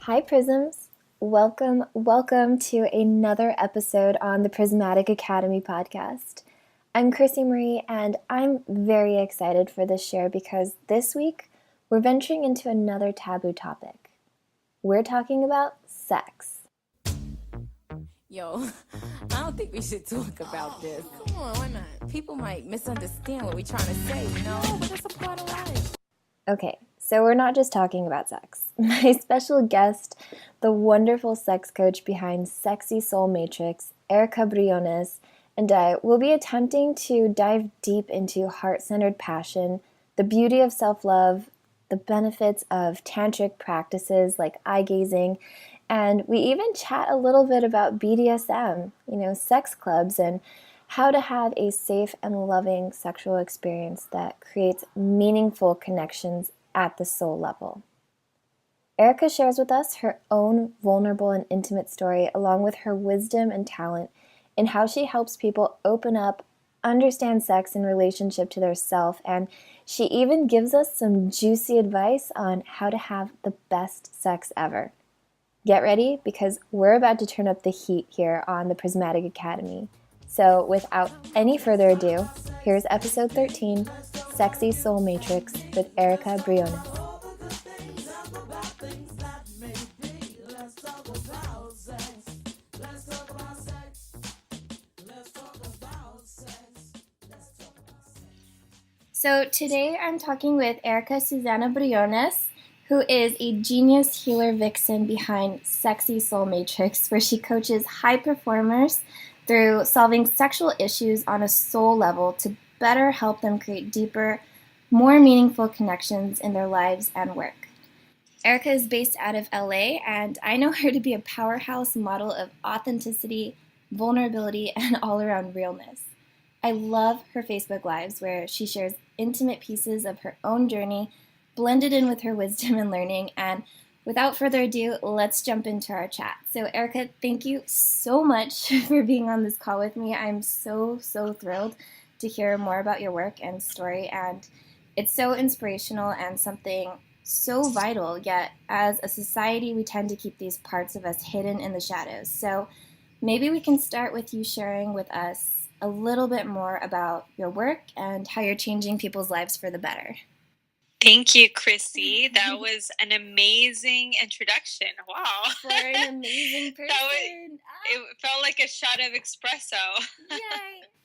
Hi, Prisms. Welcome to another episode on the Prismatic Academy podcast. I'm Krissy Marie, and I'm very excited for this share because this week we're venturing into another taboo topic. We're talking about sex. Yo, I don't think we should talk about this. Come on, why not? People might misunderstand what we're trying to say, but that's a part of life. Okay, so we're not just talking about sex. My special guest, the wonderful sex coach behind Sexy Soul Matrix, Erika Briones, and I will be attempting to dive deep into heart-centered passion, the beauty of self-love, the benefits of tantric practices like eye gazing, and we even chat a little bit about BDSM, sex clubs, and how to have a safe and loving sexual experience that creates meaningful connections at the soul level. Erika shares with us her own vulnerable and intimate story, along with her wisdom and talent in how she helps people open up, understand sex in relationship to their self, and she even gives us some juicy advice on how to have the best sex ever. Get ready, because we're about to turn up the heat here on the Prismatic Academy. So without any further ado, here's episode 13, Sexy Soul Matrix with Erika Briones. So today I'm talking with Erika Susanna Briones, who is a genius healer vixen behind Sexy Soul Matrix, where she coaches high performers through solving sexual issues on a soul level to better help them create deeper, more meaningful connections in their lives and work. Erika is based out of LA, and I know her to be a powerhouse model of authenticity, vulnerability, and all-around realness. I love her Facebook Lives, where she shares intimate pieces of her own journey, blended in with her wisdom and learning. And without further ado, let's jump into our chat. So Erika, thank you so much for being on this call with me. I'm so thrilled to hear more about your work and story, and it's so inspirational and something so vital, yet as a society we tend to keep these parts of us hidden in the shadows. So maybe we can start with you sharing with us a little bit more about your work and how you're changing people's lives for the better. Thank you, Krissy. That was an amazing introduction. Wow. For an amazing person. It felt like a shot of espresso. Yay.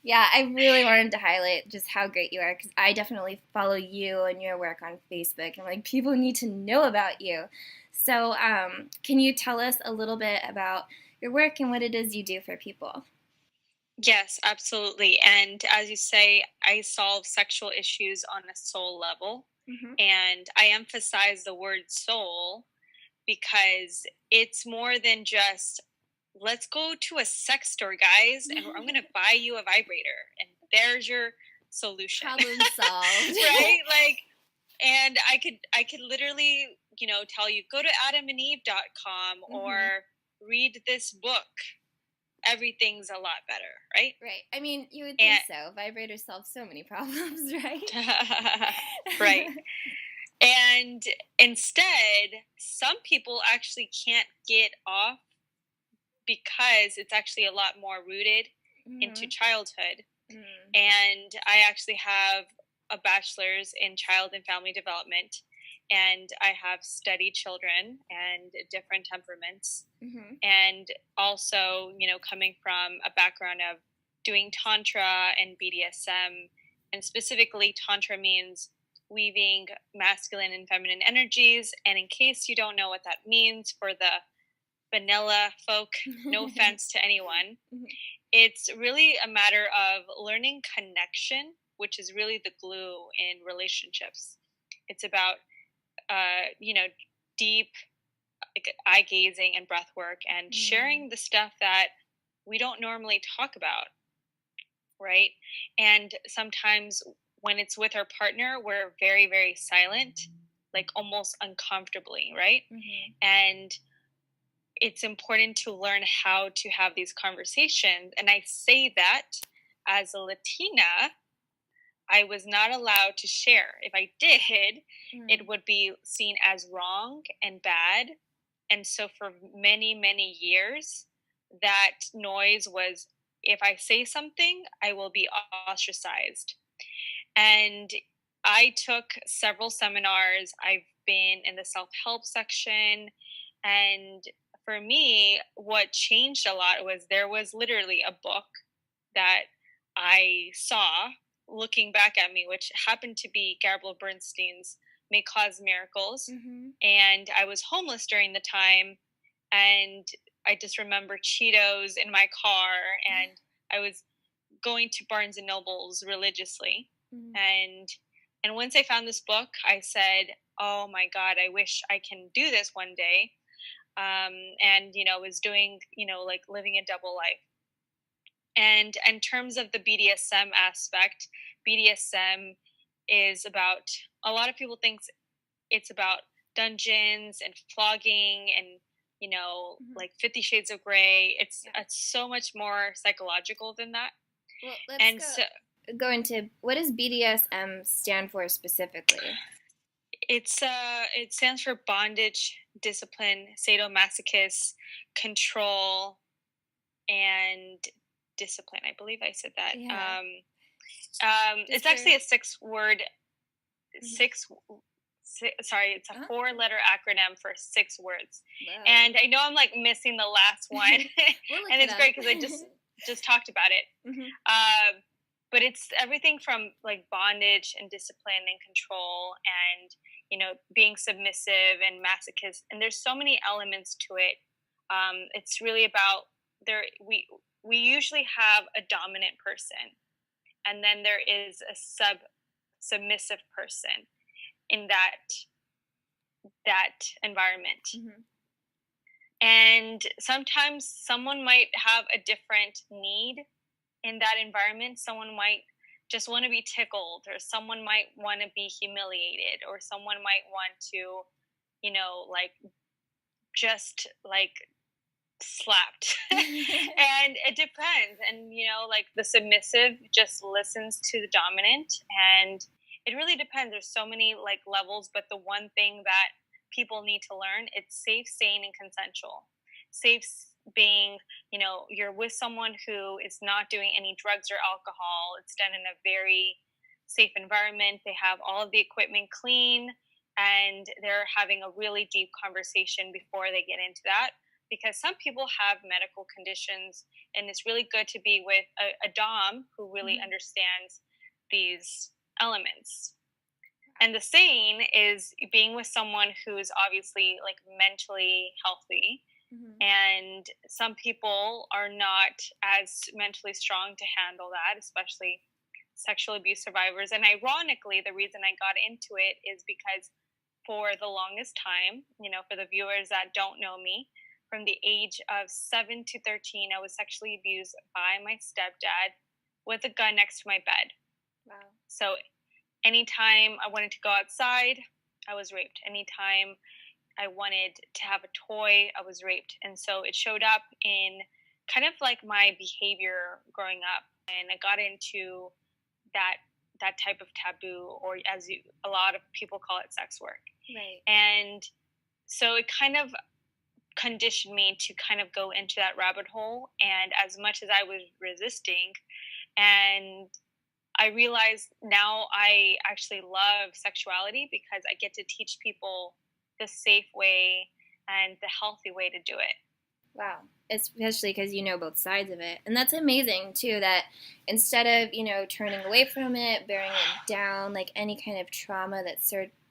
Yeah, I really wanted to highlight just how great you are, because I definitely follow you and your work on Facebook, and people need to know about you. So can you tell us a little bit about your work and what it is you do for people? Yes, absolutely. And as you say, I solve sexual issues on a soul level. Mm-hmm. And I emphasize the word soul because it's more than just, let's go to a sex store, guys, and I'm going to buy you a vibrator. And there's your solution. Problem solved. Right? And I could literally, tell you, go to adamandeve.com mm-hmm. or read this book. Everything's a lot better, right? Right. I mean, you would think so. Vibrators solve so many problems, right? Right. And instead, some people actually can't get off because it's actually a lot more rooted mm-hmm. into childhood. Mm-hmm. And I actually have a bachelor's in child and family development. And I have studied children and different temperaments. Mm-hmm. And also, coming from a background of doing Tantra and BDSM, and specifically Tantra means weaving masculine and feminine energies. And in case you don't know what that means for the vanilla folk, no offense to anyone, mm-hmm. it's really a matter of learning connection, which is really the glue in relationships. It's about deep eye gazing and breath work and sharing the stuff that we don't normally talk about, right? And sometimes when it's with our partner, we're very, very silent, almost uncomfortably, right? Mm-hmm. And it's important to learn how to have these conversations. And I say that as a Latina, I was not allowed to share. If I did, it would be seen as wrong and bad And so for many, many years, that noise was, if I say something, I will be ostracized. And I took several seminars. I've been in the self-help section. And for me, what changed a lot was there was literally a book that I saw looking back at me, which happened to be Gabrielle Bernstein's May Cause Miracles. And I was homeless during the time. And I just remember Cheetos in my car. And I was going to Barnes and Nobles religiously. And once I found this book, I said, oh my God, I wish I can do this one day. And, was doing, like living a double life. And in terms of the BDSM aspect, BDSM is about, a lot of people think it's about dungeons and flogging and, like 50 Shades of Grey. It's so much more psychological than that. Well, let's go into, what does BDSM stand for specifically? It stands for bondage, discipline, sadomasochist, control, and discipline. I believe I said that. Yeah. It's actually a 6-word, it's a 4-letter acronym for 6 words. Wow. And I know I'm like missing the last one. And it's great because I just talked about it. But it's everything from like bondage and discipline and control and, being submissive and masochist. And there's so many elements to it. It's really about we usually have a dominant person, and then there is a submissive person in that environment. And sometimes someone might have a different need in that environment. Someone might just want to be tickled, or someone might want to be humiliated, or someone might want to, just like slapped. And it depends. And, like the submissive just listens to the dominant, and it really depends. There's so many like levels, but the one thing that people need to learn, it's safe, sane, and consensual. Safe being, you're with someone who is not doing any drugs or alcohol. It's done in a very safe environment. They have all of the equipment clean, and they're having a really deep conversation before they get into that. Because some people have medical conditions, and it's really good to be with a dom who really understands these elements. And the sane is being with someone who's obviously like mentally healthy. And some people are not as mentally strong to handle that, especially sexual abuse survivors. And ironically, the reason I got into it is because for the longest time, for the viewers that don't know me, from the age of 7 to 13, I was sexually abused by my stepdad with a gun next to my bed. Wow. So anytime I wanted to go outside, I was raped. Anytime I wanted to have a toy, I was raped. And so it showed up in kind of like my behavior growing up. And I got into that type of taboo, or as a lot of people call it, sex work. Right. And so it kind of conditioned me to kind of go into that rabbit hole. And as much as I was resisting, and I realized now I actually love sexuality because I get to teach people the safe way and the healthy way to do it. Wow. Especially because you know both sides of it. And that's amazing, too, that instead of, turning away from it, bearing it down, like any kind of trauma that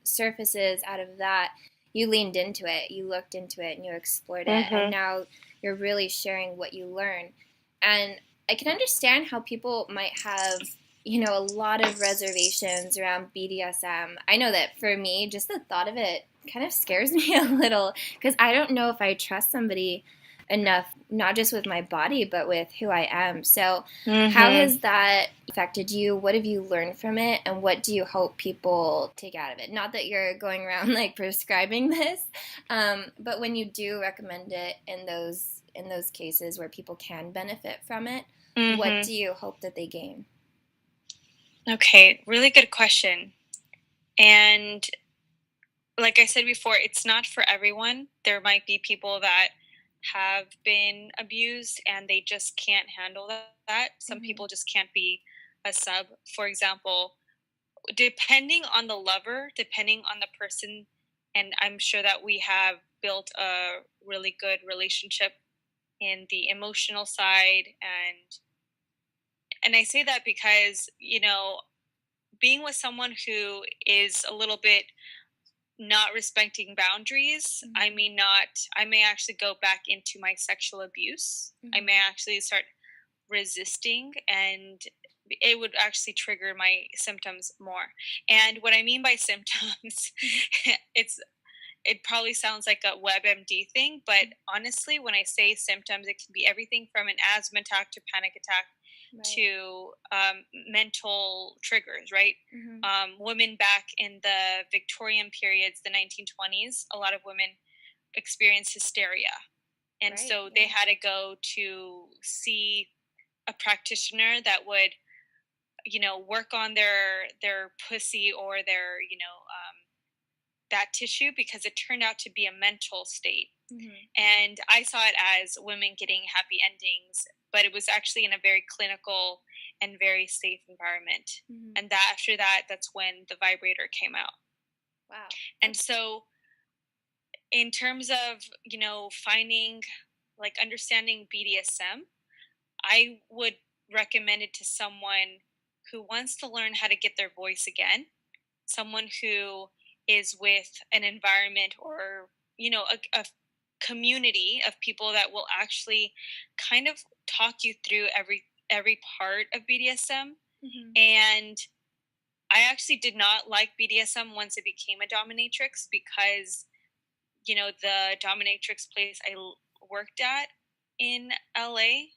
surfaces out of that, you leaned into it, you looked into it, and you explored it. And now you're really sharing what you learn. And I can understand how people might have, a lot of reservations around BDSM. I know that for me, just the thought of it kind of scares me a little, because I don't know if I trust somebody enough, not just with my body, but with who I am. So how has that affected you? What have you learned from it? And what do you hope people take out of it? Not that you're going around like prescribing this, but when you do recommend it in those cases where people can benefit from it, what do you hope that they gain? Okay, really good question. And like I said before, it's not for everyone. There might be people that have been abused and they just can't handle that. Some people just can't be a sub. For example, depending on the lover, depending on the person, and I'm sure that we have built a really good relationship in the emotional side, and I say that because, you know, being with someone who is a little bit not respecting boundaries, I may actually go back into my sexual abuse. I may actually start resisting, and it would actually trigger my symptoms more. And what I mean by symptoms, it probably sounds like a WebMD thing, but honestly, when I say symptoms, it can be everything from an asthma attack to panic attack to mental triggers, right? Women back in the Victorian periods, the 1920s, a lot of women experienced hysteria. And so they had to go to see a practitioner that would, you know, work on their pussy or their, that tissue, because it turned out to be a mental state. And I saw it as women getting happy endings, but it was actually in a very clinical and very safe environment. And that after that, that's when the vibrator came out. Wow. And so in terms of, you know, finding, like, understanding BDSM, I would recommend it to someone who wants to learn how to get their voice again, someone who is with an environment or, you know, a community of people that will actually kind of talk you through every part of BDSM. And I actually did not like BDSM once it became a dominatrix, because, you know, the dominatrix place I worked at in LA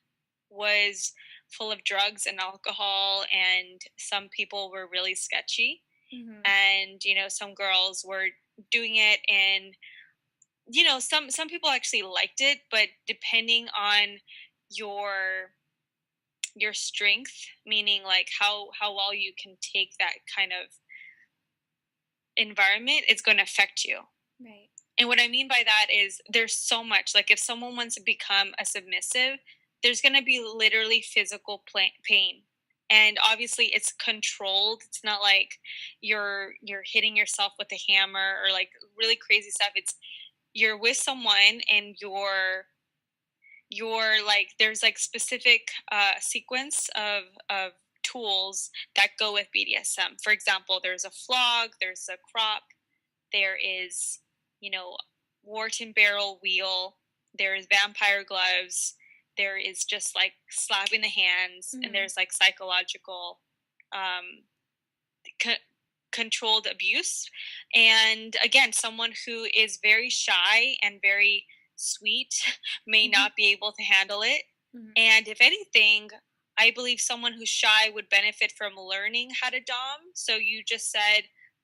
was full of drugs and alcohol, and some people were really sketchy. And, you know, some girls were doing it, and, you know, some people actually liked it, but depending on your strength, meaning like how well you can take that kind of environment, it's going to affect you. Right. And what I mean by that is there's so much, like, if someone wants to become a submissive, there's going to be literally physical pain. And obviously it's controlled. It's not like you're hitting yourself with a hammer or like really crazy stuff. It's you're with someone and you're like, there's like specific sequence of tools that go with BDSM. For example, there's a flog, there's a crop, there is, you know, wart and barrel wheel, there is vampire gloves, there is just like slapping the hands, and there's like psychological controlled abuse. And again, someone who is very shy and very sweet may not be able to handle it. And if anything, I believe someone who's shy would benefit from learning how to dom. So you just said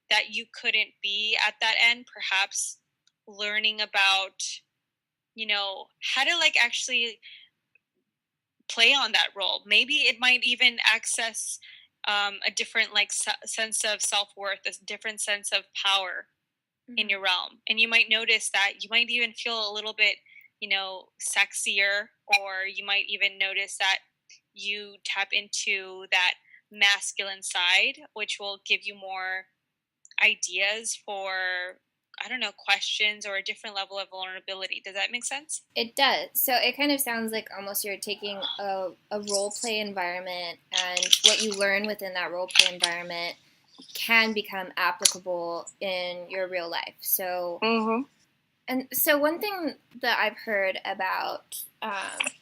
that you couldn't be at that end, perhaps learning about, you know, how to like actually play on that role. Maybe it might even access a different like sense of self-worth, a different sense of power in your realm. And you might notice that you might even feel a little bit, you know, sexier, or you might even notice that you tap into that masculine side, which will give you more ideas for, I don't know, questions or a different level of vulnerability. Does that make sense? It does. So it kind of sounds like almost you're taking a role play environment, and what you learn within that role play environment can become applicable in your real life. So, and so one thing that I've heard about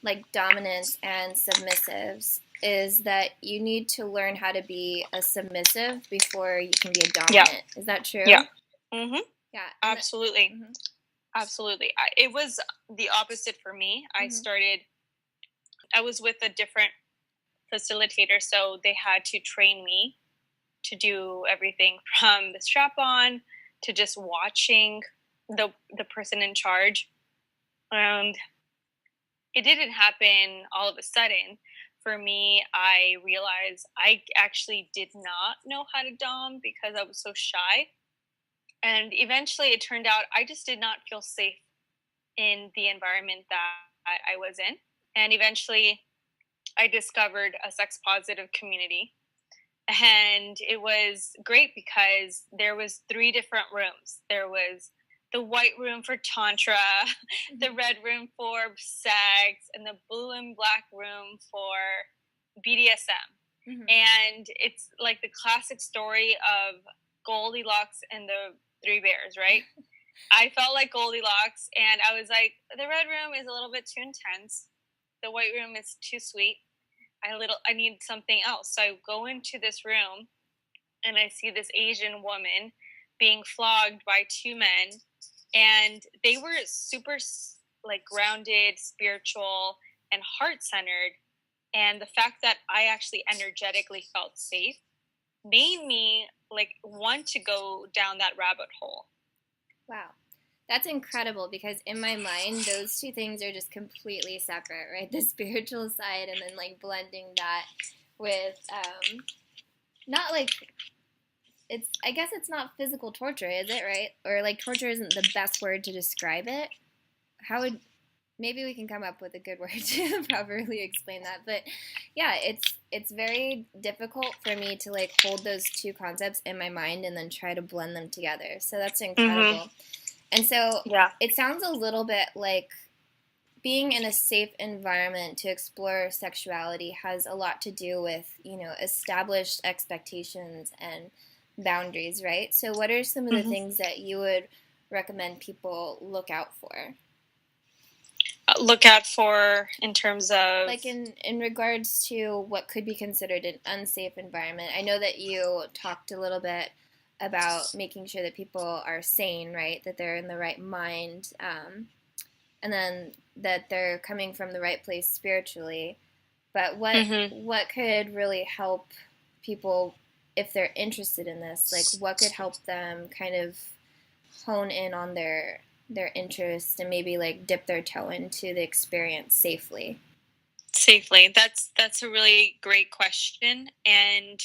like dominance and submissives is that you need to learn how to be a submissive before you can be a dominant. Is that true? Yeah. Yeah. Absolutely. Absolutely. It was the opposite for me. I was with a different facilitator, so they had to train me to do everything from the strap on to just watching the person in charge. And it didn't happen all of a sudden. For me, I realized I actually did not know how to dom because I was so shy. And eventually it turned out I just did not feel safe in the environment that I was in. And eventually I discovered a sex positive community. And it was great because there was 3 different rooms. There was the white room for tantra, the red room for sex, and the blue and black room for BDSM. And it's like the classic story of Goldilocks and the 3 bears, right? I felt like Goldilocks, and I was like, the red room is a little bit too intense. The white room is too sweet. I need something else. So I go into this room, and I see this Asian woman being flogged by 2 men, and they were super like grounded, spiritual, and heart-centered. And the fact that I actually energetically felt safe made me like want to go down that rabbit hole. Wow. That's incredible, because in my mind, those two things are just completely separate, right? The spiritual side, and then like blending that with, not like, I guess it's not physical torture, is it, right? Or like torture isn't the best word to describe it. Maybe we can come up with a good word to properly explain that. But yeah, it's very difficult for me to like hold those two concepts in my mind and then try to blend them together. So that's incredible. And so it sounds a little bit like being in a safe environment to explore sexuality has a lot to do with, established expectations and boundaries, right? So what are some of the things that you would recommend people look out for? Look out for in terms of? Like in regards to what could be considered an unsafe environment. I know that you talked a little bit about making sure that people are sane, right? That they're in the right mind, and then that they're coming from the right place spiritually. But what could really help people if they're interested in this? Like, what could help them kind of hone in on their interest and maybe like dip their toe into the experience safely? That's a really great question, and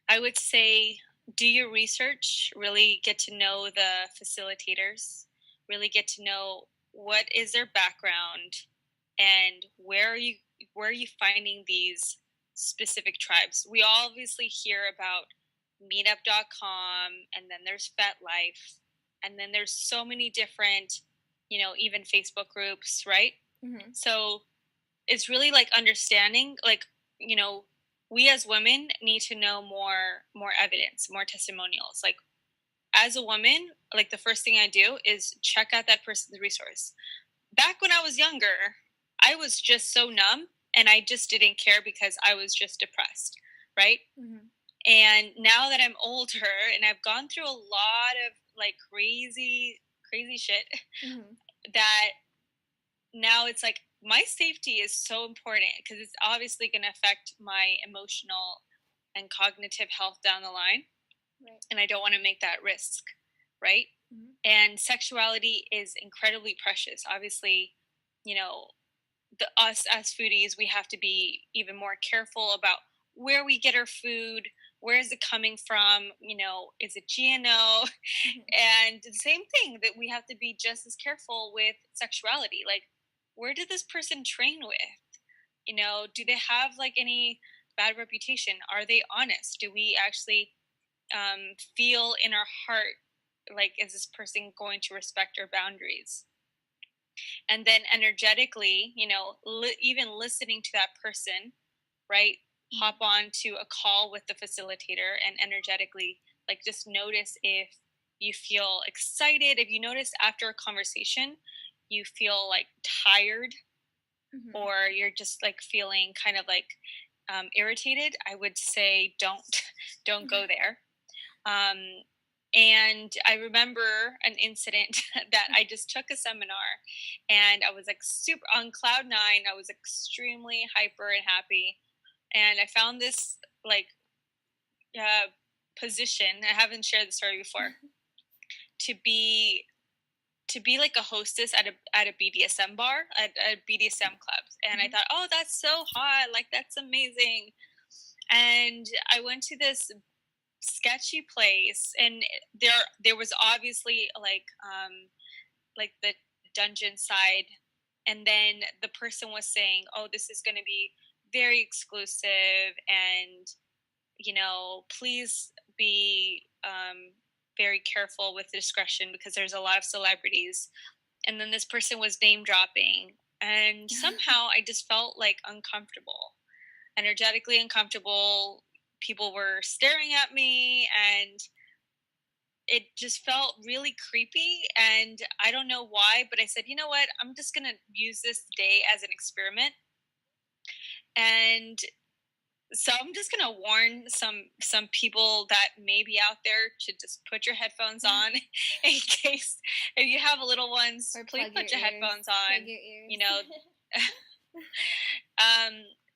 I would say do your research, really get to know the facilitators, really get to know what is their background, and where are you finding these specific tribes. We obviously hear about meetup.com, and then there's FetLife, and then there's so many different, even Facebook groups, right? So it's really like understanding, like, we as women need to know more evidence, more testimonials. Like, as a woman, like, the first thing I do is check out that person's resource. Back when I was younger, I was just so numb, and I just didn't care because I was just depressed, right? And now that I'm older and I've gone through a lot of like crazy shit, that now it's like my safety is so important, because it's obviously going to affect my emotional and cognitive health down the line. Right. And I don't want to make that risk, right? And sexuality is incredibly precious. Obviously, us as foodies, we have to be even more careful about where we get our food. Where is it coming from? Is it GNO? And the same thing, that we have to be just as careful with sexuality. Like, where did this person train with? Do they have like any bad reputation? Are they honest? Do we actually feel in our heart, like, is this person going to respect our boundaries? And then energetically, even listening to that person, right? Hop on to a call with the facilitator and energetically, like, just notice if you feel excited. If you notice after a conversation you feel like tired, or you're just like feeling kind of like irritated, I would say don't go there. And I remember an incident that I just took a seminar, and I was like super on cloud 9. I was extremely hyper and happy, and I found this like position. I haven't shared the story before. To be like a hostess at a BDSM bar, at a BDSM club. And I thought, oh, that's so hot, like, that's amazing. And I went to this sketchy place, and there was obviously like the dungeon side, and then the person was saying, oh, this is going to be very exclusive, and please be very careful with discretion because there's a lot of celebrities. And then this person was name dropping, and somehow I just felt like uncomfortable, energetically uncomfortable. People were staring at me, and it just felt really creepy. And I don't know why, but I said, you know what? I'm just going to use this day as an experiment. And so I'm just going to warn some people that may be out there to just put your headphones on in case if you have little ones, please put your headphones on. Plug your ears.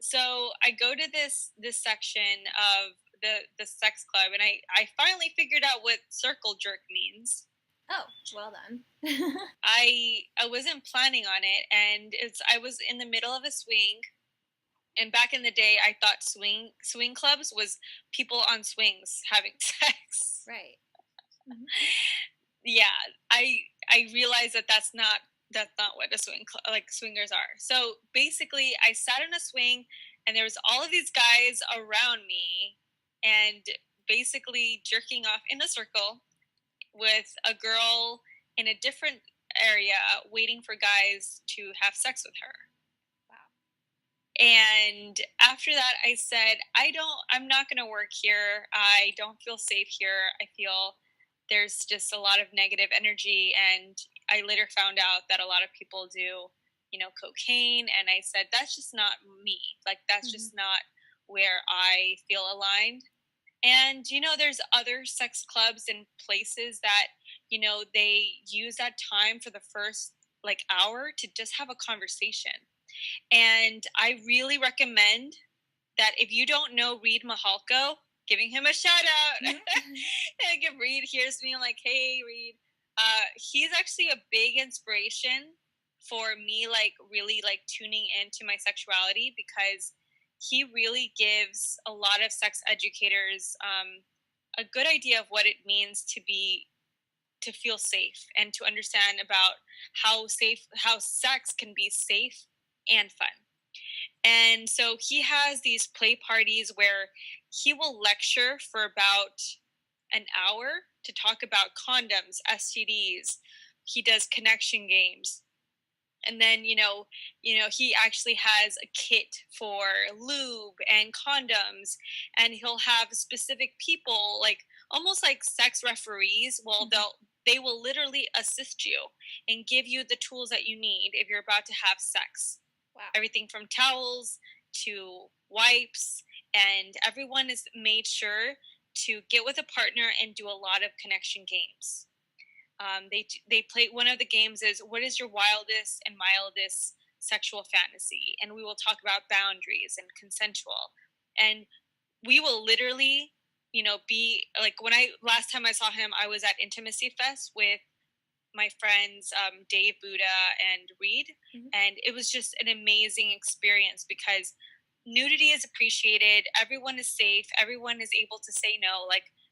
So I go to this section of the sex club, and I finally figured out what circle jerk means. Oh, well done. I wasn't planning on it, and I was in the middle of a swing. And back in the day, I thought swing clubs was people on swings having sex. Right. Mm-hmm. Yeah, I realized that that's not what a swingers are. So basically, I sat in a swing, and there was all of these guys around me, and basically jerking off in a circle with a girl in a different area, waiting for guys to have sex with her. And after that, I said, I'm not going to work here. I don't feel safe here. I feel there's just a lot of negative energy. And I later found out that a lot of people do, cocaine. And I said, that's just not me. Like, that's just not where I feel aligned. And, there's other sex clubs and places that, they use that time for the first hour to just have a conversation. And I really recommend that if you don't know Reed Mahalko, giving him a shout out. And if Reed hears me, I'm like, hey, Reed. He's actually a big inspiration for me, really tuning into my sexuality, because he really gives a lot of sex educators a good idea of what it means to feel safe and to understand about how sex can be safe and fun. And so he has these play parties where he will lecture for about an hour to talk about condoms, STDs. He does connection games. And then, he actually has a kit for lube and condoms, and he'll have specific people, almost like sex referees. Well, they will literally assist you and give you the tools that you need if you're about to have sex. Wow. Everything from towels to wipes, and everyone is made sure to get with a partner and do a lot of connection games. They play, one of the games is, what is your wildest and mildest sexual fantasy? And we will talk about boundaries and consensual. And we will literally, be last time I saw him, I was at Intimacy Fest with my friends Dave, Buddha, and Reed, and it was just an amazing experience because nudity is appreciated, everyone is safe, everyone is able to say no.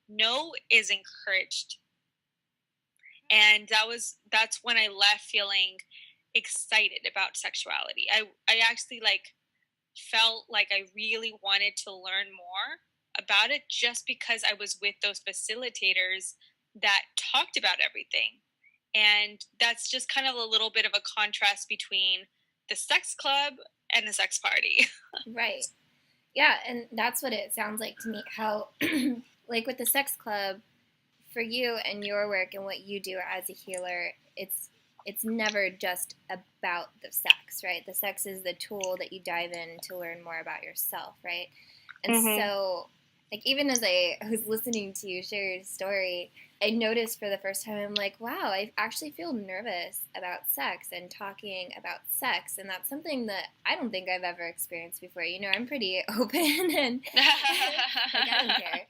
No is encouraged. And that's when I left feeling excited about sexuality. I actually felt like I really wanted to learn more about it, just because I was with those facilitators that talked about everything. And that's just kind of a little bit of a contrast between the sex club and the sex party. Right. Yeah, and that's what it sounds like to me, how, with the sex club, for you and your work and what you do as a healer, it's never just about the sex, right? The sex is the tool that you dive in to learn more about yourself, right? And so, even as I was listening to you share your story, I noticed for the first time, I'm like, wow, I actually feel nervous about sex and talking about sex. And that's something that I don't think I've ever experienced before. I'm pretty open and I don't care.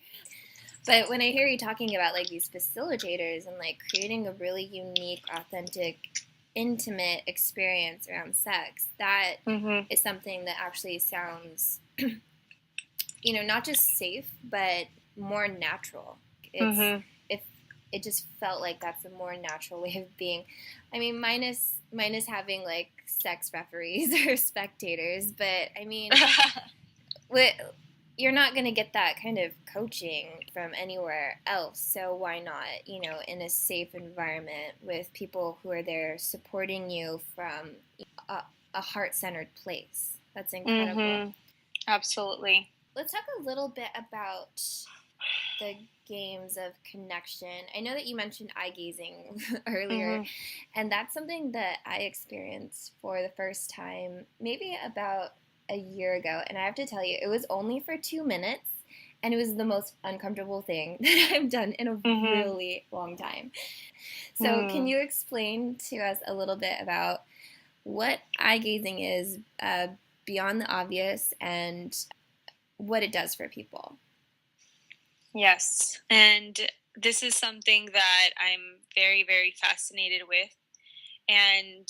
But when I hear you talking about these facilitators and creating a really unique, authentic, intimate experience around sex, that is something that actually sounds, not just safe, but more natural. Mm-hmm. It just felt like that's a more natural way of being. I mean, minus having like sex referees or spectators, but I mean, you're not going to get that kind of coaching from anywhere else. So why not, in a safe environment with people who are there supporting you from a heart-centered place? That's incredible. Mm-hmm. Absolutely. Let's talk a little bit about the games of connection. I know that you mentioned eye gazing earlier, Mm-hmm. and that's something that I experienced for the first time maybe about a year ago. And I have to tell you, it was only for 2 minutes, and it was the most uncomfortable thing that I've done in a really long time. So can you explain to us a little bit about what eye gazing is beyond the obvious and what it does for people? Yes, and this is something that I'm very, very fascinated with. And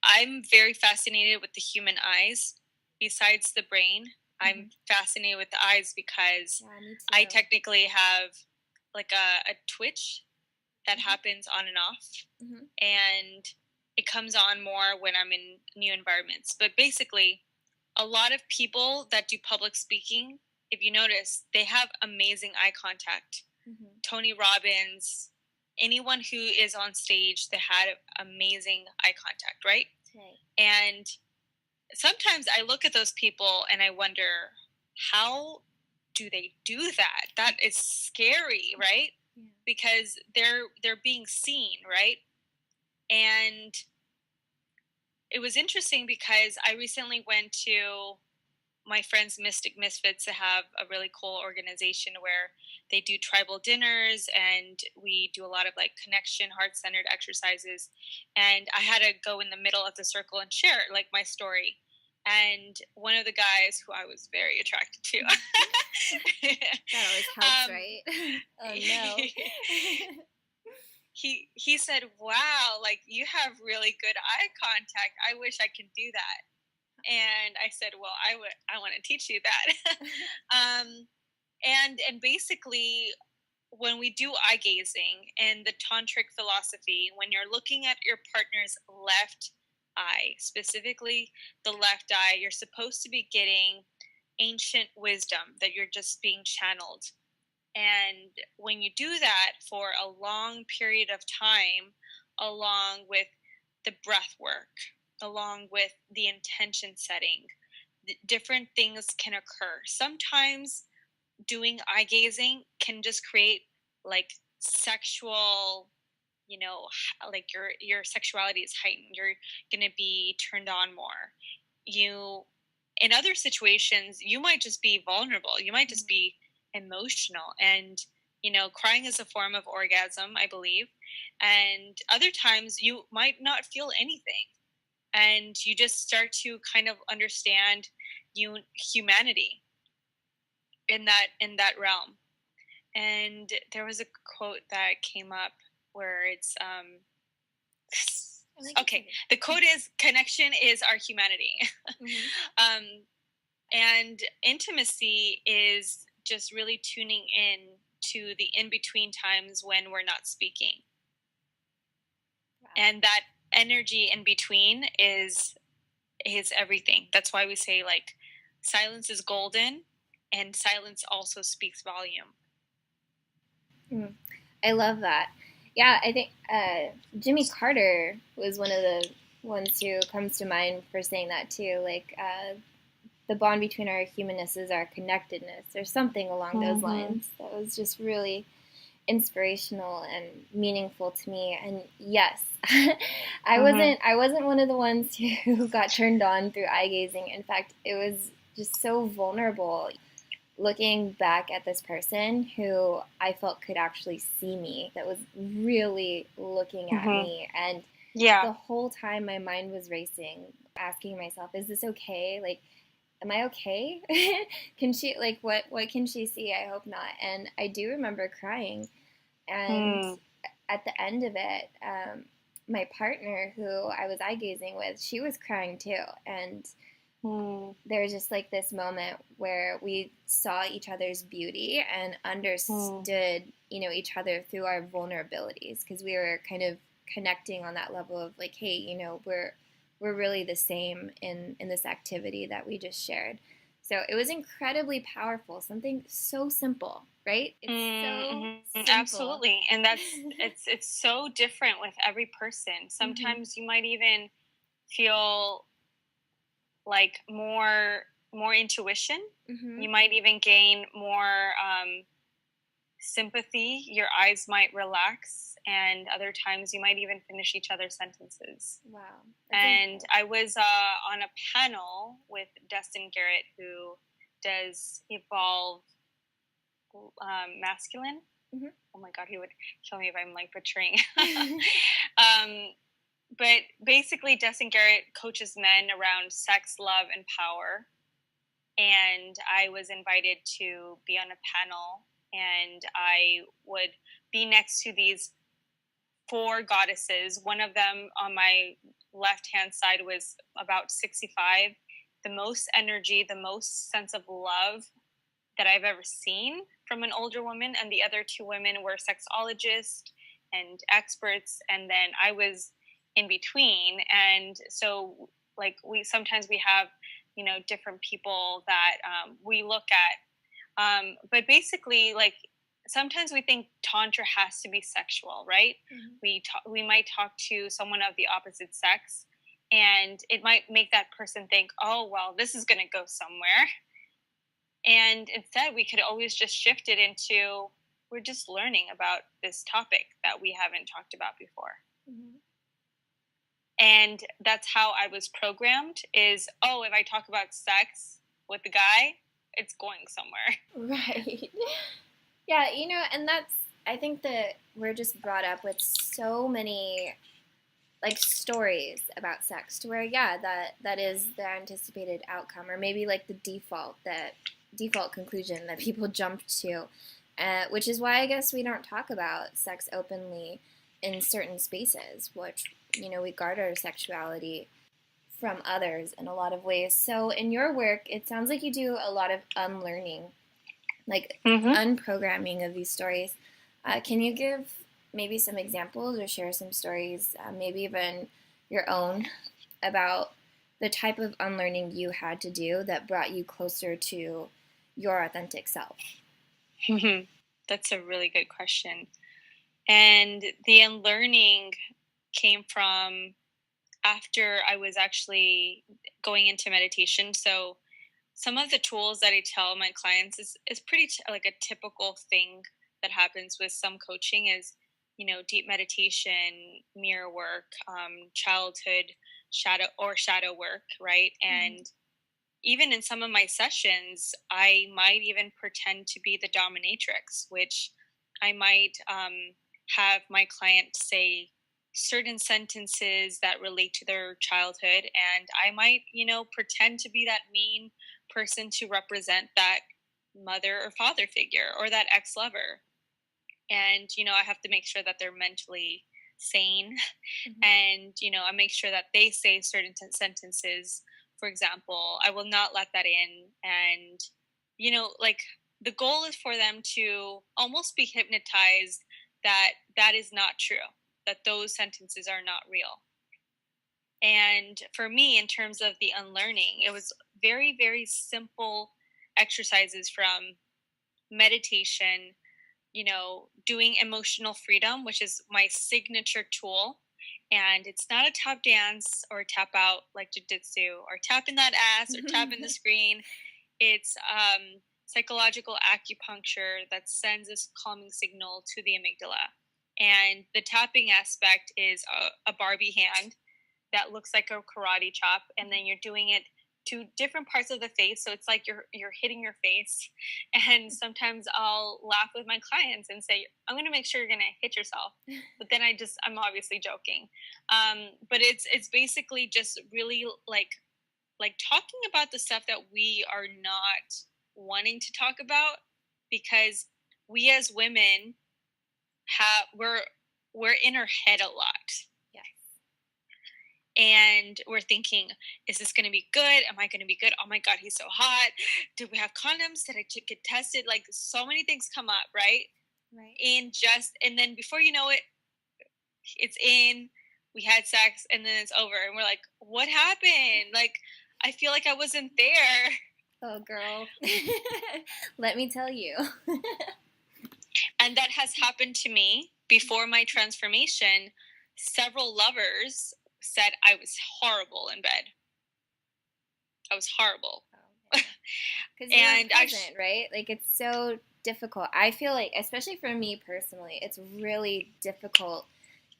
I'm very fascinated with the human eyes. Besides the brain, I'm fascinated with the eyes because I technically have like a twitch that happens on and off. And it comes on more when I'm in new environments. But basically, a lot of people that do public speaking, if you notice, they have amazing eye contact. Tony Robbins, anyone who is on stage, they had amazing eye contact, right? And sometimes I look at those people and I wonder, how do they do that? That is scary, right? Because they're being seen, right? And it was interesting because I recently went to my friends Mystic Misfits to have a really cool organization where they do tribal dinners, and we do a lot of like connection, heart-centered exercises. And I had to go in the middle of the circle and share like my story. And one of the guys who I was very attracted to that always helps, right? Oh no. he said, "Wow, like you have really good eye contact. I wish I could do that." And I said, "Well, I want to teach you that." And basically, when we do eye gazing and the tantric philosophy, when you're looking at your partner's left eye, specifically the left eye, you're supposed to be getting ancient wisdom that you're just being channeled. And when you do that for a long period of time, along with the breath work, along with the intention setting, different things can occur. Sometimes doing eye gazing can just create like sexual, like your sexuality is heightened. You're going to be turned on more. In other situations, you might just be vulnerable. You might just be emotional, and crying is a form of orgasm, I believe. And other times you might not feel anything, and you just start to kind of understand humanity in that realm. And there was a quote that came up where it's okay, the quote is, "Connection is our humanity." And intimacy is just really tuning in to the in-between times when we're not speaking. Wow. And that energy in between is everything. That's why we say, like, silence is golden, and silence also speaks volume. I love that. Yeah, I think Jimmy Carter was one of the ones who comes to mind for saying that too. Like, the bond between our humanness is our connectedness, or something along those lines. That was just really inspirational and meaningful to me. And yes, I wasn't one of the ones who got turned on through eye gazing. In fact, it was just so vulnerable looking back at this person who I felt could actually see me, that was really looking at me. And the whole time my mind was racing, asking myself, is this okay? Like, am I okay? Can she, like, what can she see? I hope not. And I do remember crying. And at the end of it, my partner, who I was eye gazing with, she was crying too. And there was just like this moment where we saw each other's beauty and understood, each other through our vulnerabilities, because we were kind of connecting on that level of like, hey, we're really the same in this activity that we just shared. So it was incredibly powerful. Something so simple, right? It's so simple. Absolutely, and it's so different with every person. Sometimes you might even feel like more intuition. You might even gain more sympathy. Your eyes might relax, and other times you might even finish each other's sentences. Wow. And I was on a panel with Dustin Garrett, who does Evolve Masculine. Oh my God, he would kill me if I'm like butchering. But basically, Dustin Garrett coaches men around sex, love, and power. And I was invited to be on a panel, and I would be next to these 4 goddesses. One of them on my left-hand side was about 65, the most energy, the most sense of love that I've ever seen from an older woman. And the other 2 women were sexologists and experts. And then I was in between. And so like sometimes we have, different people that we look at. But basically, like, sometimes we think Tantra has to be sexual, right? We might talk to someone of the opposite sex, and it might make that person think, oh, well, this is going to go somewhere. And instead, we could always just shift it into, we're just learning about this topic that we haven't talked about before. And that's how I was programmed is, oh, if I talk about sex with the guy, it's going somewhere. Right. Yeah, and I think that we're just brought up with so many like stories about sex to where, that is the anticipated outcome, or maybe like the default conclusion that people jump to, which is why I guess we don't talk about sex openly in certain spaces, which, we guard our sexuality from others in a lot of ways. So in your work, it sounds like you do a lot of unlearning, like unprogramming of these stories. Can you give maybe some examples or share some stories, maybe even your own, about the type of unlearning you had to do that brought you closer to your authentic self? That's a really good question. And the unlearning came from after I was actually going into meditation. So some of the tools that I tell my clients is pretty like a typical thing that happens with some coaching is, deep meditation, mirror work, childhood shadow work, right? And even in some of my sessions, I might even pretend to be the dominatrix, which I might have my client say certain sentences that relate to their childhood, and I might, pretend to be that mean person to represent that mother or father figure or that ex-lover. And, I have to make sure that they're mentally sane. And, I make sure that they say certain sentences. For example, I will not let that in. And, like the goal is for them to almost be hypnotized that is not true, that those sentences are not real. And for me, in terms of the unlearning, it was very, very simple exercises from meditation, doing emotional freedom, which is my signature tool. And it's not a tap dance or tap out like jiu-jitsu or tap in that ass or tap in the screen. It's psychological acupuncture that sends this calming signal to the amygdala. And the tapping aspect is a Barbie hand that looks like a karate chop, and then you're doing it to different parts of the face, so it's like you're hitting your face. And sometimes I'll laugh with my clients and say, I'm going to make sure you're going to hit yourself, but then I'm obviously joking. But it's basically just really like talking about the stuff that we are not wanting to talk about, because we as women we're in our head a lot. And we're thinking, is this going to be good? Am I going to be good? Oh my God, he's so hot. Do we have condoms? Did I get tested? Like, so many things come up, right? Right. And then before you know it, it's in, we had sex, and then it's over. And we're like, what happened? Like, I feel like I wasn't there. Oh, girl. Let me tell you. And that has happened to me before my transformation. Several lovers said I was horrible in bed. I was horrible. Because you're present, right? Like, it's so difficult. I feel like, especially for me personally, it's really difficult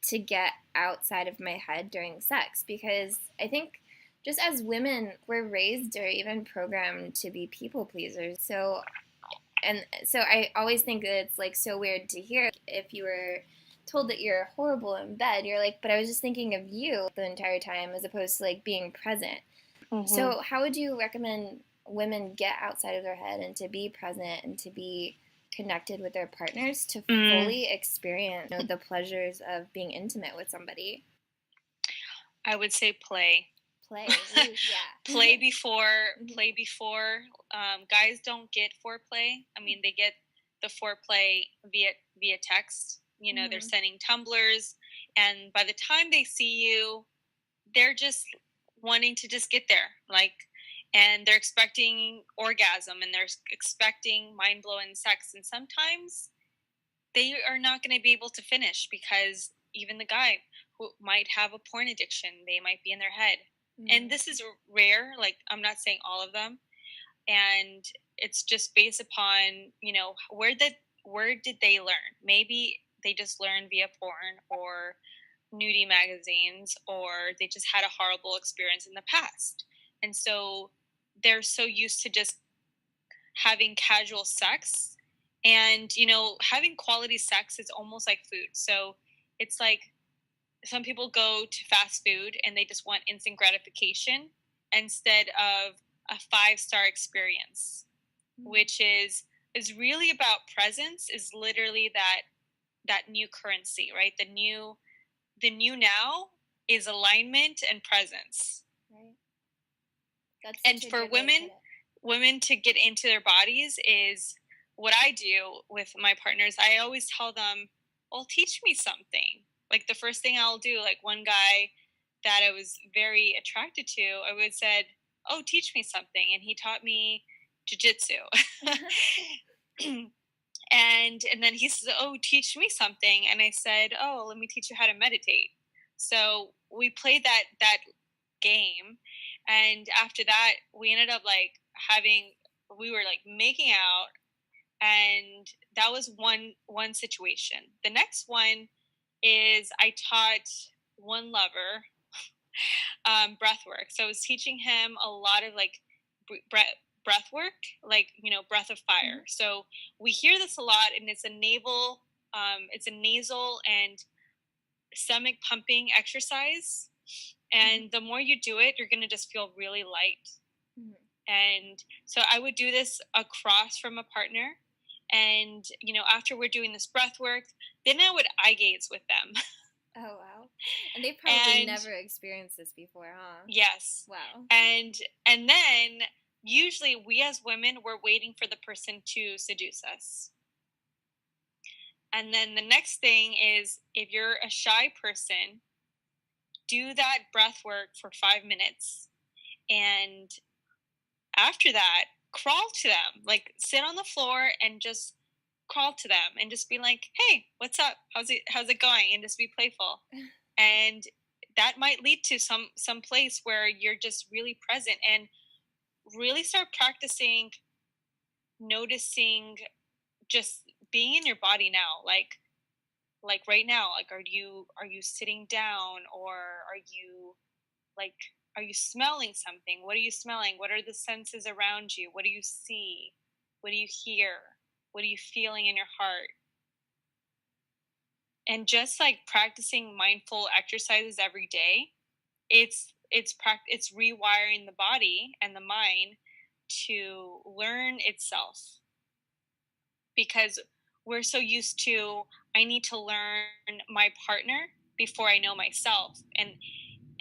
to get outside of my head during sex, because I think just as women, we're raised or even programmed to be people pleasers. So I always think that it's like so weird to hear if you were told that you're horrible in bed, you're like, but I was just thinking of you the entire time, as opposed to like being present. Mm-hmm. So how would you recommend women get outside of their head and to be present and to be connected with their partners to fully experience, you know, the pleasures of being intimate with somebody? I would say play. Play. Ooh, yeah. Play before. Guys don't get foreplay. I mean, they get the foreplay via text. You know, they're sending tumblers, and by the time they see you, they're just wanting to just get there, like, and they're expecting orgasm, and they're expecting mind-blowing sex, and sometimes they are not going to be able to finish because even the guy who might have a porn addiction, they might be in their head. And this is rare, like, I'm not saying all of them, and it's just based upon, you know, where did they learn? Maybe they just learned via porn or nudie magazines, or they just had a horrible experience in the past, and so they're so used to just having casual sex. And, you know, having quality sex is almost like food. So it's like some people go to fast food and they just want instant gratification instead of a 5-star experience, which is really about presence, is literally that new currency, right? The new now is alignment and presence. Right. And for women to get into their bodies is what I do with my partners. I always tell them, well, teach me something. Like, the first thing I'll do, like, one guy that I was very attracted to, I would said, oh, teach me something. And he taught me jiu-jitsu. and then he says, oh, teach me something. And I said, oh, let me teach you how to meditate. So we played that game. And after that, we ended up like we were like making out. And that was one situation. The next one is I taught one lover breath work. So I was teaching him a lot of like breath work, like, you know, breath of fire. So we hear this a lot, and it's a nasal and stomach pumping exercise. And the more you do it, you're going to just feel really light. And so I would do this across from a partner. And, you know, after we're doing this breath work, then I would eye gaze with them. Oh, wow. And they probably never experienced this before, huh? Yes. Wow. And then usually we as women, we're waiting for the person to seduce us. And then the next thing is, if you're a shy person, do that breath work for 5 minutes. And after that, crawl to them. Like, sit on the floor and just crawl to them and just be like, hey, what's up? How's it going? And just be playful. And that might lead to some place where you're just really present, and really start practicing noticing just being in your body now. Like right now, like, are you sitting down, or are you smelling something? What are you smelling? What are the senses around you? What do you see? What do you hear? What are you feeling in your heart? And just like practicing mindful exercises every day, it's rewiring the body and the mind to learn itself. Because we're so used to, I need to learn my partner before I know myself. And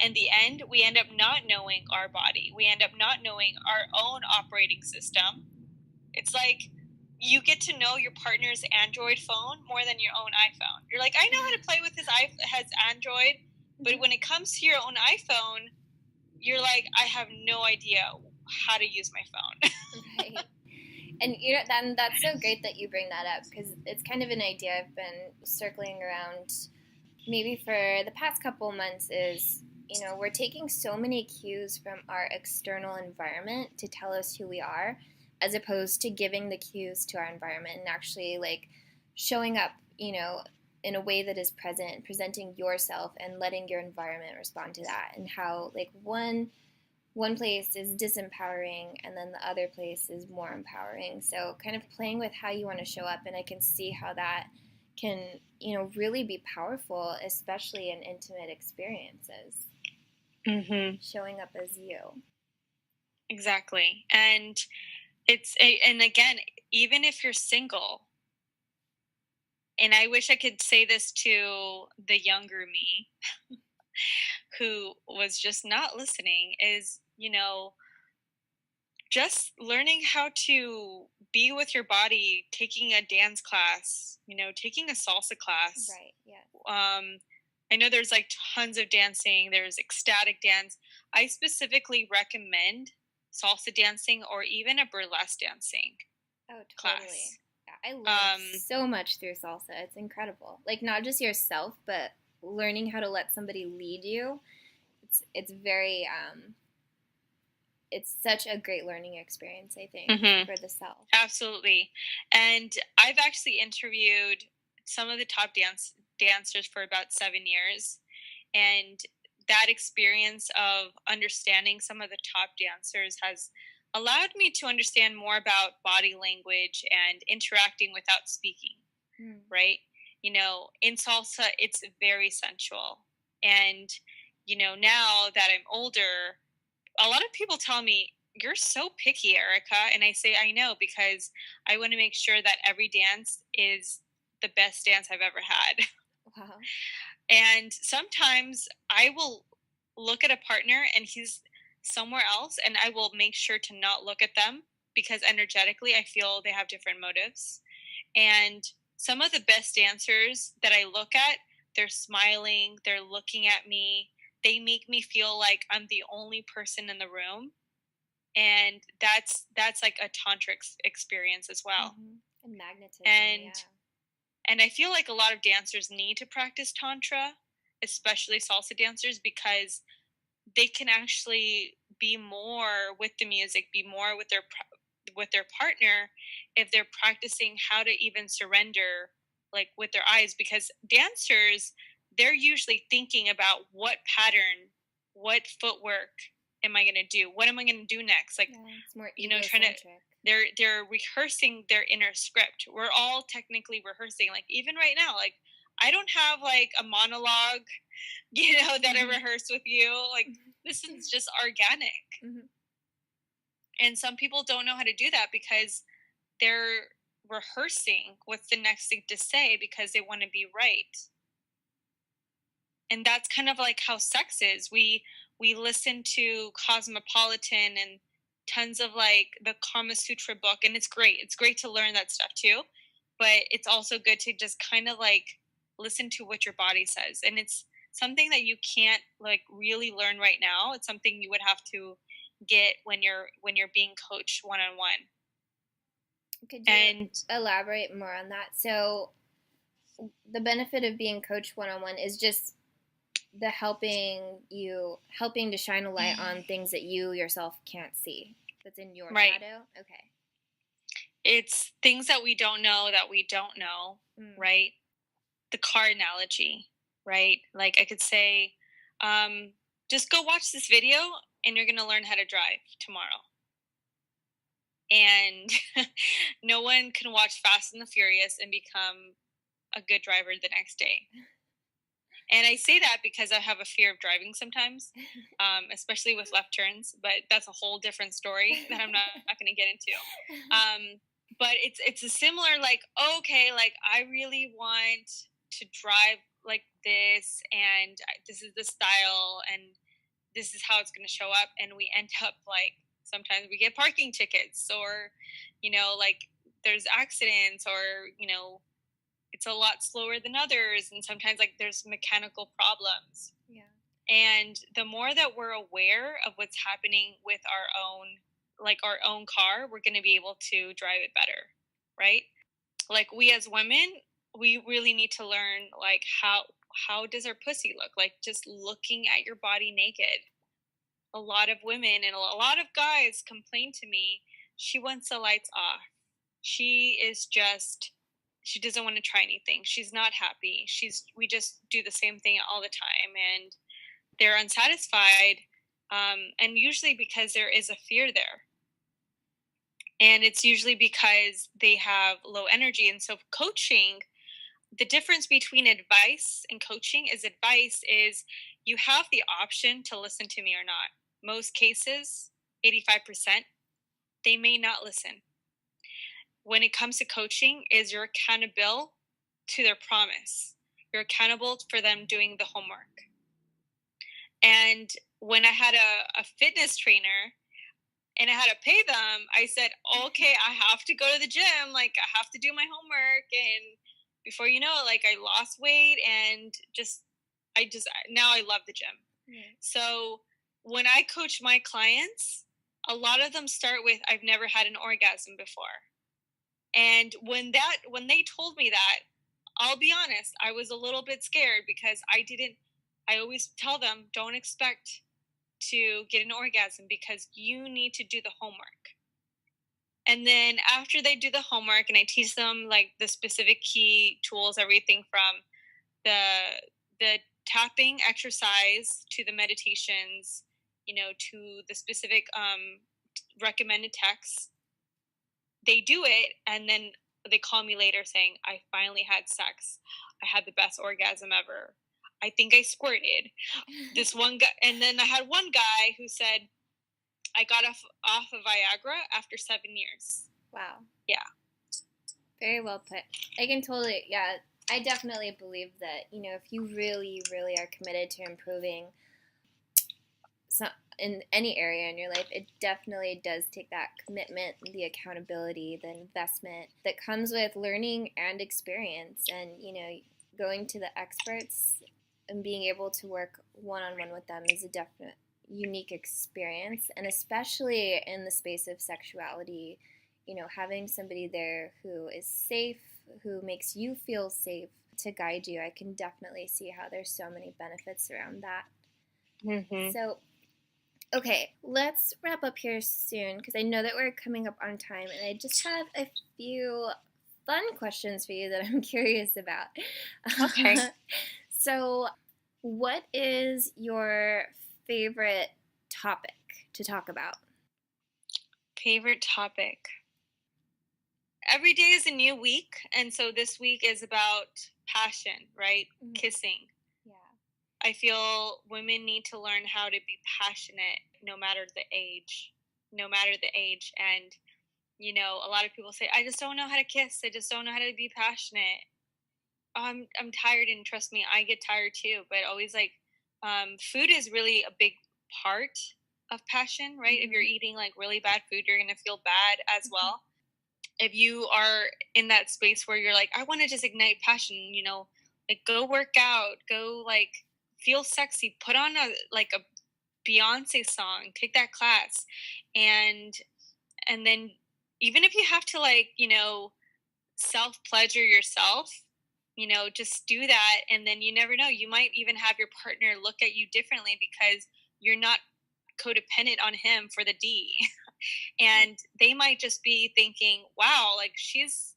in the end, we end up not knowing our body. We end up not knowing our own operating system. It's like you get to know your partner's Android phone more than your own iPhone. You're like, I know how to play with his Android, but when it comes to your own iPhone, you're like, I have no idea how to use my phone. Right. And then that's so great that you bring that up, because it's kind of an idea I've been circling around maybe for the past couple months is, we're taking so many cues from our external environment to tell us who we are, as opposed to giving the cues to our environment and actually like showing up, in a way that is present, presenting yourself and letting your environment respond to that, and how like one place is disempowering and then the other place is more empowering. So kind of playing with how you want to show up, and I can see how that can, really be powerful, especially in intimate experiences. Mm-hmm. Showing up as you. Exactly. And and again, even if you're single, and I wish I could say this to the younger me who was just not listening, is, just learning how to be with your body, taking a dance class, taking a salsa class. Right, yeah. I know there's like tons of dancing. There's ecstatic dance. I specifically recommend salsa dancing or even a burlesque dancing totally. class. Yeah, I learned so much through salsa. It's incredible. Like, not just yourself, but learning how to let somebody lead you. It's very it's such a great learning experience, I think, for the self. Absolutely. And I've actually interviewed some of the top dancers for about 7 years, and that experience of understanding some of the top dancers has allowed me to understand more about body language and interacting without speaking. Right? In salsa, it's very sensual. And, now that I'm older, a lot of people tell me, you're so picky, Erika. And I say, I know, because I want to make sure that every dance is the best dance I've ever had. Wow. And sometimes I will look at a partner and he's somewhere else, and I will make sure to not look at them, because energetically I feel they have different motives. And some of the best dancers that I look at, they're smiling, they're looking at me, they make me feel like I'm the only person in the room. And that's like a tantric experience as well. And magnetism. And I feel like a lot of dancers need to practice tantra, especially salsa dancers, because they can actually be more with the music, be more with their partner, if they're practicing how to even surrender, like with their eyes. Because dancers, they're usually thinking about what pattern, what footwork am I going to do? What am I going to do next? Like, it's more trying to, they're rehearsing their inner script. We're all technically rehearsing. Like, even right now, like, I don't have like a monologue, that I rehearse with you. Like, this is just organic. And some people don't know how to do that because they're rehearsing what's the next thing to say because they want to be right. And that's kind of like how sex is. We listen to Cosmopolitan and tons of like the Kama Sutra book, and it's great. It's great to learn that stuff too. But it's also good to just kind of like listen to what your body says. And it's something that you can't like really learn right now. It's something you would have to get when you're being coached one-on-one. Could you elaborate more on that? So the benefit of being coached one-on-one is just the helping to shine a light on things that you yourself can't see, that's in your shadow. Okay. It's things that we don't know, right? The car analogy, right? Like I could say, just go watch this video and you're going to learn how to drive tomorrow. And no one can watch Fast and the Furious and become a good driver the next day. And I say that because I have a fear of driving sometimes, especially with left turns. But that's a whole different story that I'm not going to get into. But it's a similar, like, okay, like I really want to drive like this, and this is the style, and this is how it's going to show up. And we end up like, sometimes we get parking tickets, or, like there's accidents, or, it's a lot slower than others. And sometimes like there's mechanical problems. Yeah. And the more that we're aware of what's happening with our own car, we're going to be able to drive it better. Right. Like we as women, we really need to learn like how does our pussy look like, just looking at your body naked. A lot of women and a lot of guys complain to me, she wants the lights off. She doesn't want to try anything. She's not happy. We just do the same thing all the time, and they're unsatisfied. And usually because there is a fear there. And it's usually because they have low energy. And so coaching, the difference between advice and coaching is you have the option to listen to me or not. Most cases, 85%, they may not listen. When it comes to coaching, is you're accountable to their promise. You're accountable for them doing the homework. And when I had a fitness trainer and I had to pay them, I said, okay, I have to go to the gym. Like, I have to do my homework. And before you know it, like, I lost weight and now I love the gym. Mm-hmm. So when I coach my clients, a lot of them start with, I've never had an orgasm before. And when they told me that, I'll be honest, I was a little bit scared because I always tell them, don't expect to get an orgasm because you need to do the homework. And then after they do the homework and I teach them like the specific key tools, everything from the tapping exercise to the meditations, to the specific recommended texts, they do it, and then they call me later saying, I finally had sex. I had the best orgasm ever. I think I squirted. This one guy, and then I had one guy who said, I got off of Viagra after 7 years. Wow. Yeah. Very well put. I can totally, yeah, I definitely believe that, if you really, really are committed to improving in any area in your life, it definitely does take that commitment, the accountability, the investment that comes with learning and experience, and going to the experts and being able to work one-on-one with them is a definite unique experience. And especially in the space of sexuality, having somebody there who is safe, who makes you feel safe to guide you, I can definitely see how there's so many benefits around that. Mm-hmm. So okay, let's wrap up here soon because I know that we're coming up on time, and I just have a few fun questions for you that I'm curious about. Okay. So, what is your favorite topic to talk about? Favorite topic? Every day is a new week, and so this week is about passion, right? Mm-hmm. Kissing. I feel women need to learn how to be passionate no matter the age. And, a lot of people say, I just don't know how to kiss. I just don't know how to be passionate. I'm tired, and trust me, I get tired too. But always food is really a big part of passion, right? Mm-hmm. If you're eating like really bad food, you're going to feel bad as well. If you are in that space where you're like, I want to just ignite passion, like go work out, go like feel sexy, put on a Beyonce song, take that class, and then even if you have to self-pleasure yourself, just do that. And then you never know, you might even have your partner look at you differently because you're not codependent on him for the D. And they might just be thinking, wow, like she's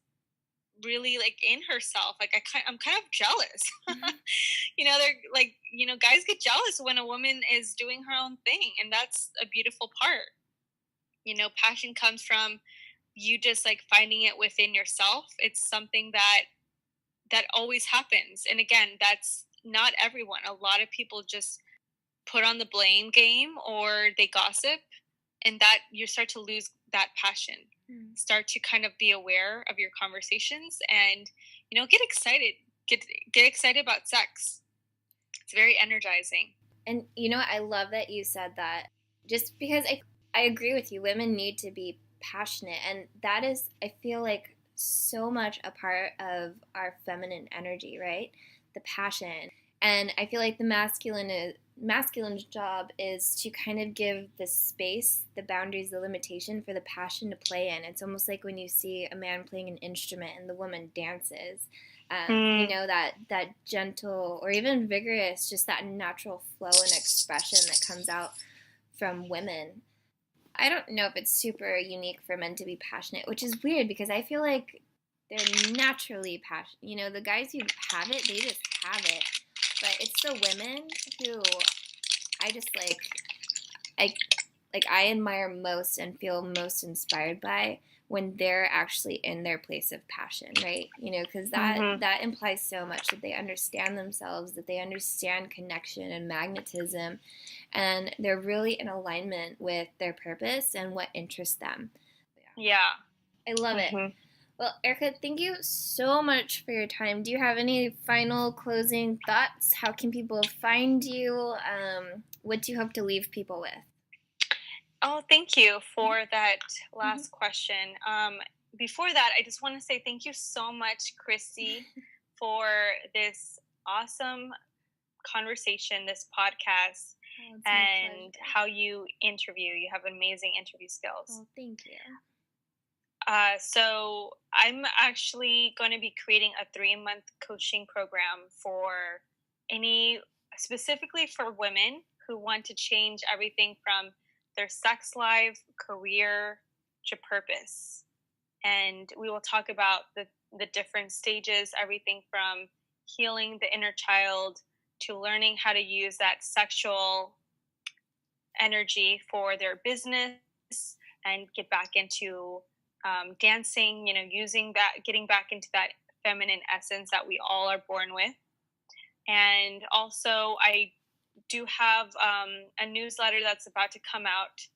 really in herself. I'm kind of jealous. Mm-hmm. They're guys get jealous when a woman is doing her own thing, and that's a beautiful part. Passion comes from you just finding it within yourself. It's something that always happens. And again, that's not everyone. A lot of people just put on the blame game or they gossip, and that you start to lose that passion. Start to kind of be aware of your conversations and, get excited. Get excited about sex. It's very energizing. And I love that you said that, just because I agree with you. Women need to be passionate, and that is, I feel like, so much a part of our feminine energy, right? The passion. And I feel like the masculine's job is to kind of give the space, the boundaries, the limitation for the passion to play in. It's almost like when you see a man playing an instrument and the woman dances. That gentle or even vigorous, just that natural flow and expression that comes out from women. I don't know if it's super unique for men to be passionate, which is weird because I feel like they're naturally passionate. The guys who have it, they just have it. But it's the women who I just I admire most and feel most inspired by when they're actually in their place of passion, right? Because that implies so much, that they understand themselves, that they understand connection and magnetism, and they're really in alignment with their purpose and what interests them. Yeah. I love it. Well, Erika, thank you so much for your time. Do you have any final closing thoughts? How can people find you? What do you hope to leave people with? Oh, thank you for that last question. Before that, I just want to say thank you so much, Krissy, for this awesome conversation, this podcast, and how you interview. You have amazing interview skills. Oh, thank you. So I'm actually going to be creating a 3-month coaching program specifically for women who want to change everything from their sex life, career, to purpose. And we will talk about the different stages, everything from healing the inner child to learning how to use that sexual energy for their business and get back into dancing, using that, getting back into that feminine essence that we all are born with. And also, I do have a newsletter that's about to come out.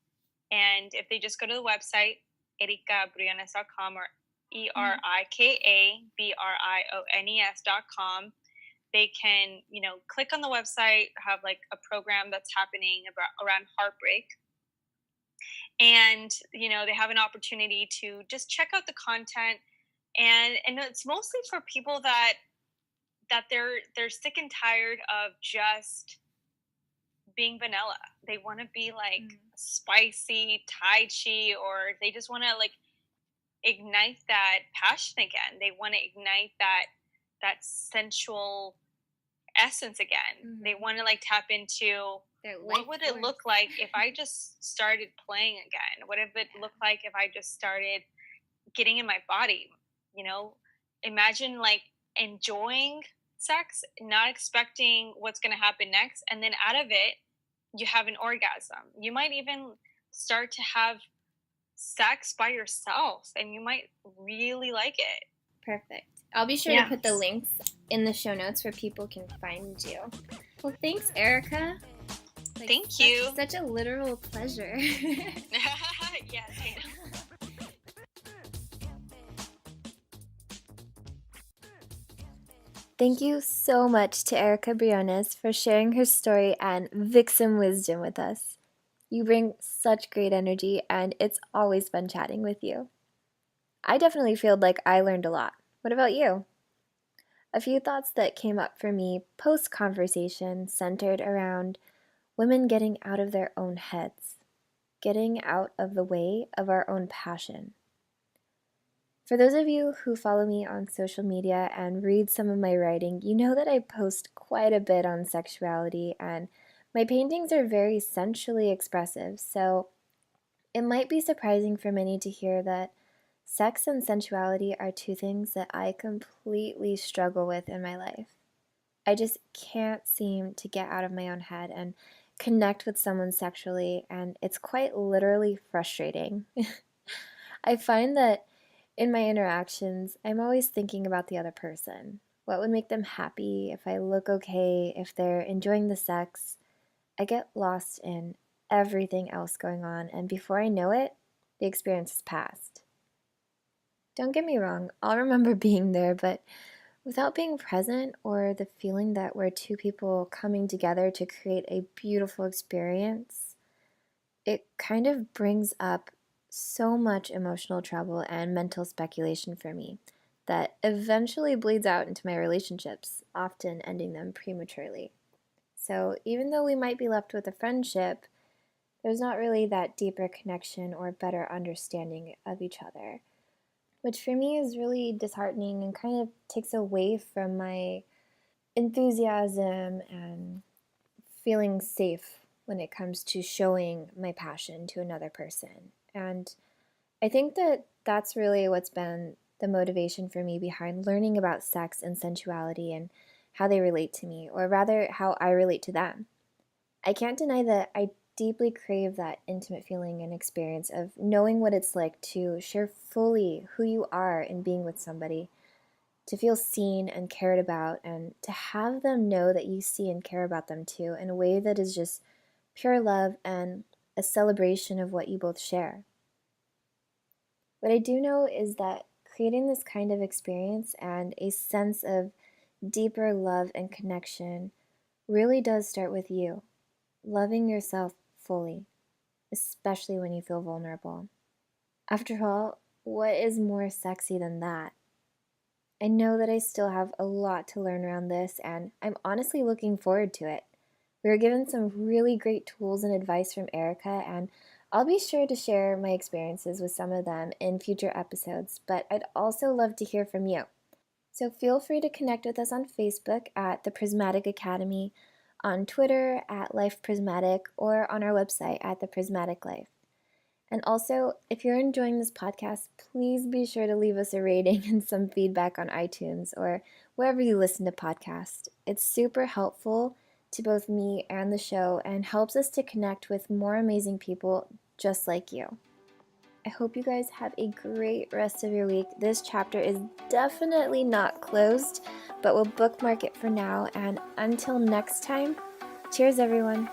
And if they just go to the website, erikabriones.com, or ErikaBriones.com, they can, click on the website, have like a program that's happening around heartbreak. And, they have an opportunity to just check out the content. And it's mostly for people that they're sick and tired of just being vanilla. They want to be like spicy, tai chi, or they just want to like ignite that passion again. They want to ignite that sensual essence again. They want to like tap into what would it look like if I just started playing again? What if it looked like if I just started getting in my body? Imagine like enjoying sex, not expecting what's going to happen next, and then out of it you have an orgasm. You might even start to have sex by yourself, and you might really like it. Perfect. I'll be sure to put the links in the show notes where people can find you. Well, thanks, Erika. Thank you. Such a literal pleasure. Yes, I know. Thank you so much to Erika Briones for sharing her story and Vixen wisdom with us. You bring such great energy, and it's always fun chatting with you. I definitely feel like I learned a lot. What about you? A few thoughts that came up for me post-conversation centered around women getting out of their own heads, getting out of the way of our own passion. For those of you who follow me on social media and read some of my writing, you know that I post quite a bit on sexuality, and my paintings are very sensually expressive, so it might be surprising for many to hear that sex and sensuality are two things that I completely struggle with in my life. I just can't seem to get out of my own head and connect with someone sexually, and it's quite literally frustrating. I find that in my interactions, I'm always thinking about the other person. What would make them happy, if I look okay, if they're enjoying the sex. I get lost in everything else going on, and before I know it, the experience has passed. Don't get me wrong, I'll remember being there, but without being present or the feeling that we're two people coming together to create a beautiful experience, it kind of brings up so much emotional trouble and mental speculation for me that eventually bleeds out into my relationships, often ending them prematurely. So even though we might be left with a friendship, there's not really that deeper connection or better understanding of each other, which for me is really disheartening and kind of takes away from my enthusiasm and feeling safe when it comes to showing my passion to another person. And I think that that's really what's been the motivation for me behind learning about sex and sensuality and how they relate to me, or rather, how I relate to them. I can't deny that I deeply crave that intimate feeling and experience of knowing what it's like to share fully who you are in being with somebody, to feel seen and cared about, and to have them know that you see and care about them too in a way that is just pure love and a celebration of what you both share. What I do know is that creating this kind of experience and a sense of deeper love and connection really does start with you, loving yourself fully, especially when you feel vulnerable. After all, what is more sexy than that? I know that I still have a lot to learn around this, and I'm honestly looking forward to it. We were given some really great tools and advice from Erika, and I'll be sure to share my experiences with some of them in future episodes, but I'd also love to hear from you. So feel free to connect with us on Facebook at the Prismatic Academy, on Twitter at Life Prismatic, or on our website at The Prismatic Life. And also, if you're enjoying this podcast, please be sure to leave us a rating and some feedback on iTunes or wherever you listen to podcasts. It's super helpful to both me and the show and helps us to connect with more amazing people just like you. I hope you guys have a great rest of your week. This chapter is definitely not closed, but we'll bookmark it for now. And until next time, cheers, everyone.